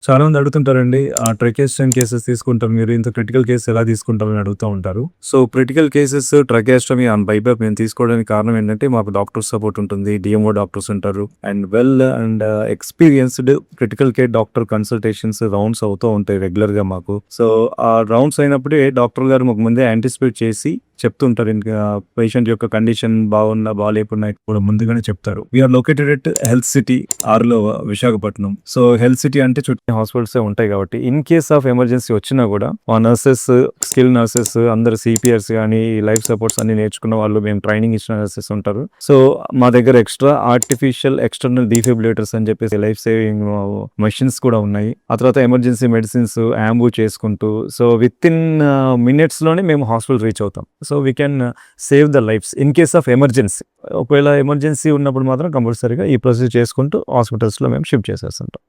చాలా మంది అడుగుతుంటారండి. ట్రకేస్టమీ కేసెస్ తీసుకుంటారు. మీరు ఇంత క్రిటికల్ కేస్ ఎలా తీసుకుంటారని అడుగుతా ఉంటారు. So, critical cases tracheostomy and BiPAP మేము తీసుకోవడానికి కారణం ఏంటంటే, మాకు డాక్టర్ సపోర్ట్ ఉంటుంది. డీఎంఓ డాక్టర్స్ ఉంటారు. And experienced critical care doctor consultations rounds అవుతూ ఉంటాయి రెగ్యులర్‌గా మాకు. సో, ఆ రౌండ్స్ అయినప్పుడే డాక్టర్ గారు మాకు ముందే యాంటిసిపేట్ చేసి చెప్తుంటారు. ఇంకా పేషెంట్ యొక్క కండిషన్ బాగున్నా, బాలేకున్నా కూడా ముందుగానే చెప్తారు. We're located at health city ఆర్‌లో విశాఖపట్నం. సో, హెల్త్ సిటీ అంటే చుట్టూ హాస్పిటల్స్ ఉంటాయి కాబట్టి ఇన్ కేస్ ఆఫ్ ఎమర్జెన్సీ వచ్చినా కూడా మా నర్సెస్, స్కిల్ నర్సెస్ అందరు సిపిఆర్స్ కానీ లైఫ్ సపోర్ట్స్ అన్ని నేర్చుకున్న వాళ్ళు, మేము ట్రైనింగ్ ఇచ్చిన నర్సెస్ ఉంటారు. సో, మా దగ్గర ఎక్స్ట్రా ఆర్టిఫిషియల్ ఎక్స్టర్నల్ డిఫిబ్రిలేటర్స్ అని చెప్పేసి లైఫ్ సేవింగ్ మెషిన్స్ కూడా ఉన్నాయి. ఆ తర్వాత ఎమర్జెన్సీ మెడిసిన్స్ యాంబూ చేసుకుంటూ సో విత్ ఇన్ మినిట్స్ లోనే మేము హాస్పిటల్ రీచ్ అవుతాం. So we can save the lifes in case of emergency. ఒకవేళ ఎమర్జెన్సీ ఉన్నప్పుడు మాత్రం కంపల్సరీగా ఈ ప్రొసీజర్ చేసుకుంటూ హాస్పిటల్స్లో మేము షిఫ్ట్ చేసేస్తుంటాం.